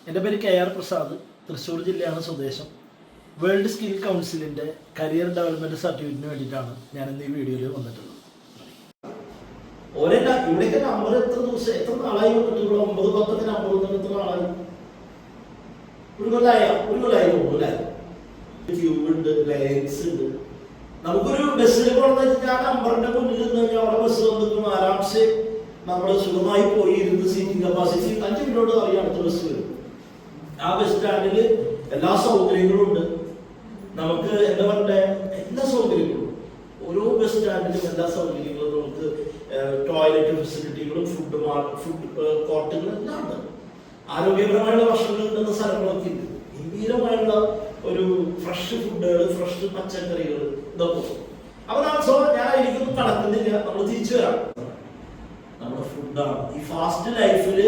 എൻ്റെ പേര് KR പ്രസാദ്, തൃശ്ശൂർ ജില്ലയാണ് സ്വദേശം. വേൾഡ് സ്കിൽ കൗൺസിലിൻ്റെ കരിയർ ഡെവലപ്മെൻറ്റ് സർട്ടിഫിക്കറ്റിന് വേണ്ടിയിട്ടാണ് ഞാനിന്ന് ഈ വീഡിയോയിൽ വന്നിട്ടുള്ളത്. ഇവിടെയൊക്കെ നമ്പർ എത്ര നാളായി വന്നിട്ടുള്ളൂ? 9-10 നമ്പർ വന്നിട്ട് എത്ര നാളായി? ഒരു കൊല്ലായി തോന്നുന്നു. ക്യൂബ് ഉണ്ട്, ലയൻസ് ഉണ്ട്. നമുക്കൊരു ബസ്സിൽ പോകണമെന്ന് വെച്ചാൽ ആ നമ്പറിന്റെ മുന്നിൽ നിന്ന് കഴിഞ്ഞാൽ അവിടെ ബസ് വന്നിട്ടും ആരാംശെ നമ്മൾ സുഖമായി പോയി ഇരുന്ന് സീറ്റിംഗ് കപ്പാസിറ്റി 5 മിനിറ്റ് അറിയാം അടുത്ത ബസ് വരും. ആ ബസ് സ്റ്റാൻഡിൽ എല്ലാ സൗകര്യങ്ങളും ഉണ്ട്. നമുക്ക് എന്താ പറയുക, എല്ലാ സൗകര്യങ്ങളും ഓരോ ബസ് സ്റ്റാൻഡിലും എല്ലാ സൗകര്യങ്ങളും നമുക്ക് ടോയ്ലറ്റ് ഫെസിലിറ്റികളും ഫുഡ് കോർട്ടുകളും എല്ലാം ഉണ്ട്. ആരോഗ്യപരമായുള്ള ഭക്ഷണങ്ങൾ ഉണ്ടെന്ന സ്ഥലങ്ങളൊക്കെ ഉണ്ട്. ഗംഭീരമായുള്ള ഒരു ഫ്രഷ് ഫുഡുകൾ, ഫ്രഷ് പച്ചക്കറികൾ ഇതൊക്കെ. അപ്പൊ ഞാൻ എനിക്കൊന്നും കടക്കുന്നില്ല, നമ്മൾ തിരിച്ചു വരാം. നമ്മുടെ ഫുഡാണ് ഈ ഫാസ്റ്റ് ലൈഫിൽ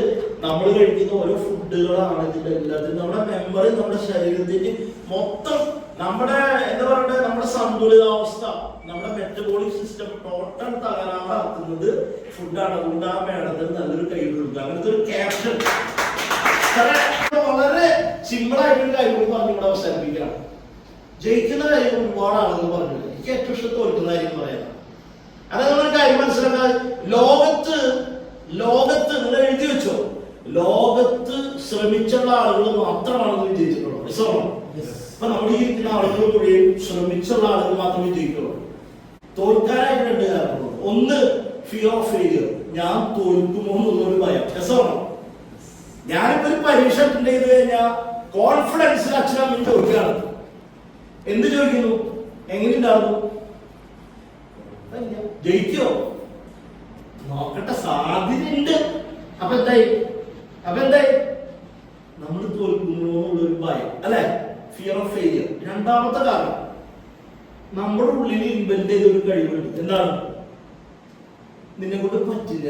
നമ്മൾ കഴിക്കുന്ന ഓരോ ഫുഡുകളാണ് ഇതിന്റെ എല്ലാത്തിനും നമ്മുടെ മെമ്മറി, നമ്മുടെ ശരീരത്തിന് മൊത്തം നമ്മുടെ എന്താ പറയുക, നമ്മുടെ സന്തുലിതാവസ്ഥ, നമ്മുടെ മെറ്റബോളിക് സിസ്റ്റം ടോട്ടൽ തകരാറാക്കുന്നത് ഫുഡാണ്. അതുകൊണ്ട് ആ മേഡത്തിന് നല്ലൊരു കൈ കൊടുക്കുക. അങ്ങനത്തെ ഒരു ക്യാപ്ഷൻ വളരെ സിമ്പിൾ ആയിട്ടൊരു കാര്യം പറഞ്ഞു ഇവിടെ അവസാനിപ്പിക്കണം. ജയിക്കുന്ന കാര്യം ഒരുപാട് ആളുകൾ പറഞ്ഞില്ല. എനിക്ക് ഏറ്റവും ഇഷ്ടം തോൽക്കുന്ന കാര്യം പറയാം. അതായത് ഒരു കാര്യം മനസ്സിലാക്കാൻ, ലോകത്ത് നിങ്ങൾ എഴുതി വെച്ചോ, ലോകത്ത് ശ്രമിച്ചുള്ള ആളുകൾ മാത്രമാണ് വിജയിച്ചിട്ടുള്ളത്. അപ്പൊ നമ്മൾ ഈ ഇരിക്കുന്ന ആളുകൾ കൂടിയും ശ്രമിച്ചുള്ള ആളുകൾ മാത്രമേ വിജയിക്കുള്ളൂ. തോൽക്കാനായിട്ട് 2 കാരണങ്ങളുണ്ട്. ഒന്ന്, ഫിയർ ഓഫ് ഫെയിലിയർ, ഞാൻ തോൽക്കുമോ എന്നുള്ളൊരു ഭയം. രസമാണോ? ഞാനിപ്പോ ഒരു പരീക്ഷ അറ്റൻഡ് ചെയ്ത് കഴിഞ്ഞാൽ കോൺഫിഡൻസിൽ അച്ഛനമ്മയും ചോദിക്കുകയാണ്. എന്ത് ചോദിക്കുന്നു? എങ്ങനെയുണ്ടായിരുന്നു? ജയിക്കോ നോക്കട്ടെ, സാധ്യതയുണ്ട്. അപ്പൊ എന്തായി നമ്മൾ തോൽക്കുന്നു എന്നുള്ളൊരു ഭയം, അല്ലെ? Fear of failure. രണ്ടാമത്തെ കാരണം, നമ്മുടെ ഉള്ളിൽ ഇൻവെന്റ് ചെയ്ത ഒരു കഴിവുണ്ട്. എന്താണ്? നിന്നെ കൊണ്ട് പറ്റില്ല.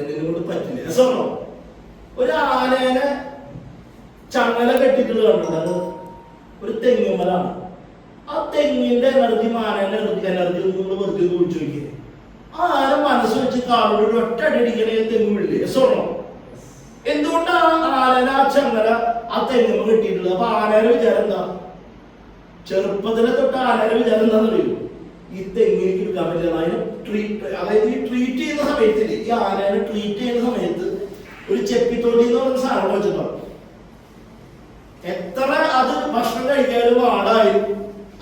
രസമാണോ? ഒരു ആനേനെ ചങ്ങല കെട്ടിട്ടുള്ള കണ്ടത് ഒരു തെങ്ങുമലാണ്. ആ തെങ്ങിന്റെ എനർജി ആനേന്റെ എനർജി നമ്മൾ വെറുതെ കുഴിച്ചു നോക്കിയത്. ആ ആന മനസ്സ് വെച്ച് കാലോട് ഒരു ഒറ്റ അടിക്കണേ തെങ്ങ് വിടില്ലേ? രസമാണോ? എന്തുകൊണ്ടാണ് ആനേനെ ആ ചങ്ങല ആ തെങ്ങുമ്മ കെട്ടിയിട്ടുള്ളത്? അപ്പൊ ആനയുടെ വിചാരം എന്താ? ചെറുപ്പത്തിലെ തൊട്ട് ആനയുടെ വിചാരം എന്താണെന്ന് അറിയൂ, ഈ തെങ്ങിലേക്ക് എടുക്കാൻ പറ്റില്ല. അതായത് ഈ ട്രീറ്റ് ചെയ്യുന്ന സമയത്തില്, ഈ ആനേനെ ട്രീറ്റ് ചെയ്യുന്ന സമയത്ത് ഒരു ചെപ്പിത്തോണ്ടി എന്ന് പറയുന്ന സാധനം വെച്ചിട്ടുണ്ടാവും. എത്ര അത് ഭക്ഷണം കഴിക്കാനും പാടായാലും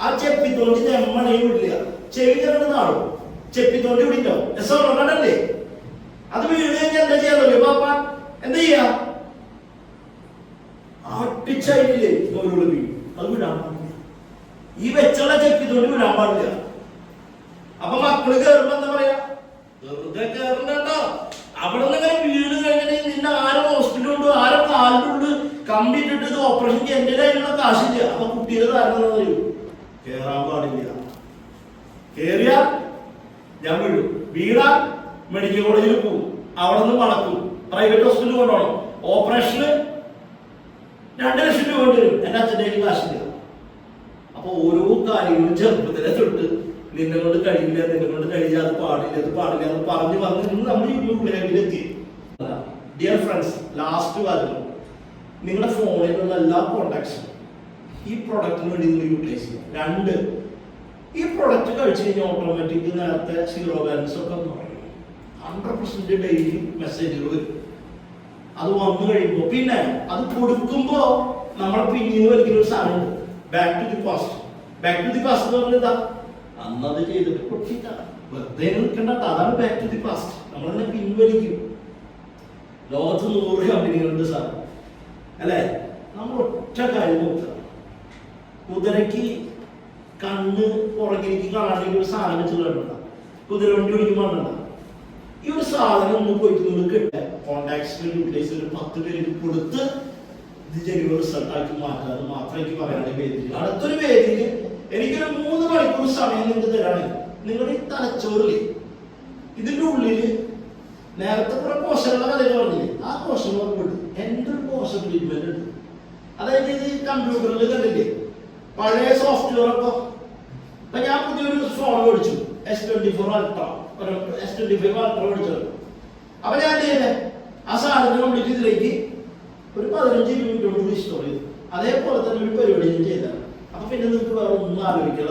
ആ ചെപ്പിത്തോണ്ടി നെമ്മണയും വിടില്ല. ചെവി കിടന്ന് നാടും, ചെപ്പിത്തോണ്ടി വിടിണ്ടാവും. രസമല്ലേ? അത് വീട് കഴിഞ്ഞാൽ എന്താ ചെയ്യാറില്ലേ പാപ്പ? എന്താ ചെയ്യാ? ആട്ടിച്ചായിട്ടില്ലേ ഓരോട് വീട്, അത് വിടാൻ പാടില്ല. ഈ വെച്ചുള്ള ചെപ്പിത്തോണ്ടി വിടാൻ പാടില്ല. അപ്പൊ മക്കള് കയറുമ്പോ എന്താ പറയാ? വെറുതെ കയറണ്ടോ, അവിടെ നിന്ന് ഇങ്ങനെ വീട് കഴിഞ്ഞിട്ട് നിന്നെ ആരോ ഹോസ്പിറ്റലിൽ കൊണ്ട് ആരോ കാലിലുണ്ട് കംപ്ലീറ്റ് ഇട്ട് ഓപ്പറേഷൻ ചെയ്യാൻ എന്റെ കയ്യിലുള്ള കാശില്ല. അപ്പൊ കുട്ടിയുടെ കാരണം അറിയൂ, കേറാൻ പാടില്ല. കേറിയ ഞാൻ വീഴും. വീടാ മെഡിക്കൽ കോളേജിൽ പോകും, അവിടെ നിന്ന് മടക്കും, പ്രൈവറ്റ് ഹോസ്പിറ്റലിൽ കൊണ്ടുപോകണം. ഓപ്പറേഷന് 2 ലക്ഷം രൂപ വരും. എന്റെ അച്ഛൻ്റെ കയ്യിൽ കാശില്ല. അപ്പൊ ഓരോ കാര്യങ്ങളും ചെറുപ്പത്തിലെ തൊട്ട് നിന്നെ കൊണ്ട് കഴിയില്ല, നിന്നെ കൊണ്ട് കഴിയില്ല, അത് പാടില്ല എന്ന് പറഞ്ഞ് നമ്മൾ ഈ ലെവലിലെത്തി. ഡിയർ ഫ്രണ്ട്സ്, ലാസ്റ്റ് കാര്യം, നിങ്ങളുടെ ഫോണിലുള്ള എല്ലാ കോണ്ടാക്ട്സും ഈ പ്രൊഡക്റ്റിന് വേണ്ടി നിങ്ങൾ യൂട്ടിലൈസ് ചെയ്യുക. 2, ഈ പ്രൊഡക്റ്റ് കഴിച്ചു കഴിഞ്ഞാൽ ഓട്ടോമാറ്റിക് നേരത്തെ 0 ബാലൻസ് ഒക്കെ 100% ഡെയിലി മെസ്സേജുകൾ വരും. അത് വന്നു കഴിയുമ്പോൾ പിന്നെ അത് കൊടുക്കുമ്പോ നമ്മളെ പിന്നീട് വലിക്കുന്ന ഒരു സാധനമുണ്ട്, ബാക്ക് ടു ദി പാസ്റ്റ് എന്ന് പറഞ്ഞതാ. അന്നത് ചെയ്തിട്ട് പൊട്ടിട്ടാ വെറുതെ നിൽക്കണ്ട, അതാണ് ബാക്ക് ടു ദി പാസ്റ്റ്. നമ്മളതിനെ പിൻവലിക്കും. ലോകത്ത് 100 കമ്പനികളുണ്ട് സാർ, അല്ലെ? നമ്മൾ ഒറ്റ കാര്യം നോക്കുക, കുതിരക്ക് കണ്ണ് പുറകിലേക്ക് കാണാണെങ്കിൽ ഒരു സാധനം വെച്ചിട്ടുണ്ട, കുതിര വണ്ടി ഓടിക്കുമ്പോണ്ട ഈ ഒരു സാധനം ഒന്ന് പോയിട്ട് നിങ്ങൾ കിട്ടുക. കോണ്ടാക്ട്സിൽ യൂട്ടിലൈസ് ഒരു 10 പേര് കൊടുത്ത് ഇത് ജനുവൻ റിസൾട്ട് ആക്കി മാറ്റുക. അത് മാത്രം എനിക്ക് പറയാനുള്ള വേദിയിൽ, അടുത്തൊരു വേദിയിൽ എനിക്കൊരു 3 മണിക്കൂർ സമയം നിങ്ങൾക്ക് തരാണെങ്കിൽ നിങ്ങളുടെ ഈ തലച്ചോറില് ഇതിന്റെ ഉള്ളില് നേരത്തെ കുറെ കോശങ്ങളുടെ കഥ പറഞ്ഞില്ലേ, ആ കോശങ്ങളൊക്കെ വിട്ടു എന്റെ ഒരു കോശ ട്രീറ്റ്മെന്റ് ഉണ്ട്. അതായത് ഇത് കമ്പ്യൂട്ടറിൽ കണ്ടില്ലേ പഴയ സോഫ്റ്റ്വെയർ ഒക്കെ. അപ്പൊ ഞാൻ പുതിയൊരു ഫോൺ മേടിച്ചു, S24 Ultra, S25 Ultra മേടിച്ചത്. അപ്പൊ ഞാൻ ചെയ്തേ ആ സാധനം കംപ്ലീറ്റ് ഇതിലേക്ക് ഒരു 15-20 മിനിറ്റ് കൊണ്ട് റീസ്റ്റോർ ചെയ്തു. അതേപോലെ തന്നെ ഒരു പരിപാടി ചെയ്താൽ അപ്പൊ പിന്നെ നിങ്ങൾക്ക് വേറെ ഒന്നും ആലോചിക്കണം.